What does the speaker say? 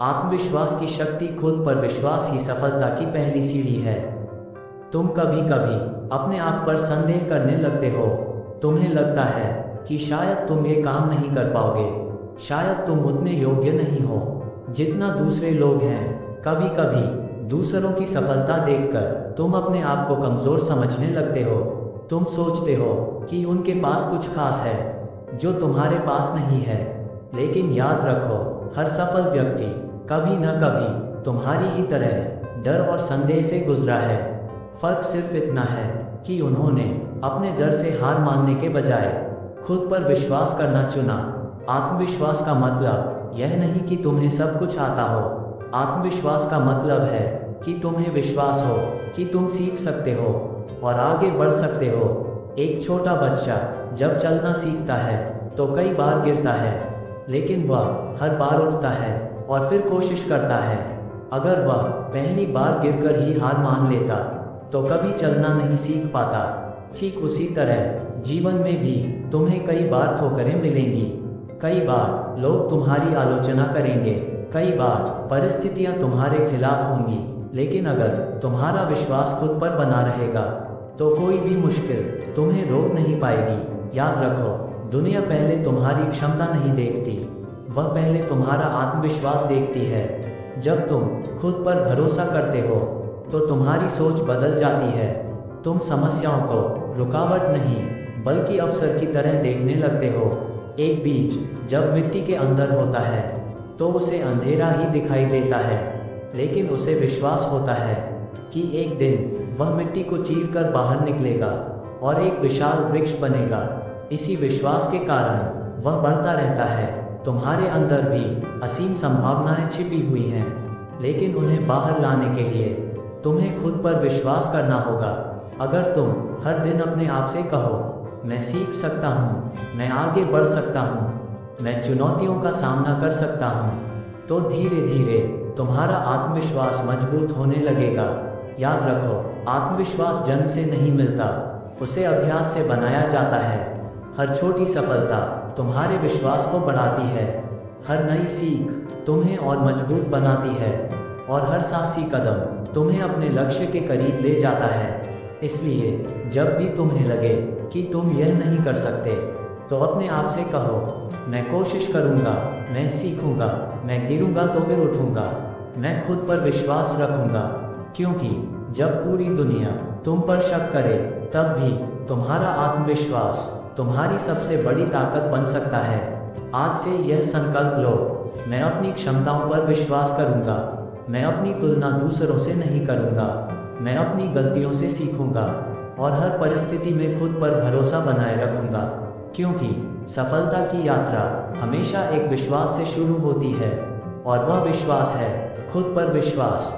आत्मविश्वास की शक्ति, खुद पर विश्वास ही सफलता की पहली सीढ़ी है। तुम कभी कभी अपने आप पर संदेह करने लगते हो। तुम्हें लगता है कि शायद तुम ये काम नहीं कर पाओगे, शायद तुम उतने योग्य नहीं हो जितना दूसरे लोग हैं। कभी कभी दूसरों की सफलता देखकर तुम अपने आप को कमज़ोर समझने लगते हो। तुम सोचते हो कि उनके पास कुछ खास है जो तुम्हारे पास नहीं है। लेकिन याद रखो, हर सफल व्यक्ति कभी न कभी तुम्हारी ही तरह डर और संदेह से गुजरा है। फर्क सिर्फ इतना है कि उन्होंने अपने डर से हार मानने के बजाय खुद पर विश्वास करना चुना। आत्मविश्वास का मतलब यह नहीं कि तुम्हें सब कुछ आता हो। आत्मविश्वास का मतलब है कि तुम्हें विश्वास हो कि तुम सीख सकते हो और आगे बढ़ सकते हो। एक छोटा बच्चा जब चलना सीखता है तो कई बार गिरता है, लेकिन वह हर बार उठता है और फिर कोशिश करता है। अगर वह पहली बार गिरकर ही हार मान लेता तो कभी चलना नहीं सीख पाता। ठीक उसी तरह जीवन में भी तुम्हें कई बार ठोकरें मिलेंगी। कई बार लोग तुम्हारी आलोचना करेंगे, कई बार परिस्थितियां तुम्हारे खिलाफ होंगी, लेकिन अगर तुम्हारा विश्वास खुद पर बना रहेगा तो कोई भी मुश्किल तुम्हें रोक नहीं पाएगी। याद रखो, दुनिया पहले तुम्हारी क्षमता नहीं देखती, वह पहले तुम्हारा आत्मविश्वास देखती है। जब तुम खुद पर भरोसा करते हो तो तुम्हारी सोच बदल जाती है। तुम समस्याओं को रुकावट नहीं बल्कि अवसर की तरह देखने लगते हो। एक बीज जब मिट्टी के अंदर होता है तो उसे अंधेरा ही दिखाई देता है, लेकिन उसे विश्वास होता है कि एक दिन वह मिट्टी को चीरकर बाहर निकलेगा और एक विशाल वृक्ष बनेगा। इसी विश्वास के कारण वह बढ़ता रहता है। तुम्हारे अंदर भी असीम संभावनाएं छिपी हुई हैं, लेकिन उन्हें बाहर लाने के लिए तुम्हें खुद पर विश्वास करना होगा। अगर तुम हर दिन अपने आप से कहो, मैं सीख सकता हूँ, मैं आगे बढ़ सकता हूँ, मैं चुनौतियों का सामना कर सकता हूँ, तो धीरे धीरे तुम्हारा आत्मविश्वास मजबूत होने लगेगा। याद रखो, आत्मविश्वास जन्म से नहीं मिलता, उसे अभ्यास से बनाया जाता है। हर छोटी सफलता तुम्हारे विश्वास को बढ़ाती है, हर नई सीख तुम्हें और मजबूत बनाती है, और हर साहसी कदम तुम्हें अपने लक्ष्य के करीब ले जाता है। इसलिए जब भी तुम्हें लगे कि तुम यह नहीं कर सकते, तो अपने आप से कहो, मैं कोशिश करूँगा, मैं सीखूँगा, मैं गिरूँगा तो फिर उठूँगा, मैं खुद पर विश्वास रखूँगा। क्योंकि जब पूरी दुनिया तुम पर शक करे, तब भी तुम्हारा आत्मविश्वास तुम्हारी सबसे बड़ी ताकत बन सकता है। आज से यह संकल्प लो, मैं अपनी क्षमताओं पर विश्वास करूँगा, मैं अपनी तुलना दूसरों से नहीं करूँगा, मैं अपनी गलतियों से सीखूँगा और हर परिस्थिति में खुद पर भरोसा बनाए रखूँगा। क्योंकि सफलता की यात्रा हमेशा एक विश्वास से शुरू होती है, और वह विश्वास है खुद पर विश्वास।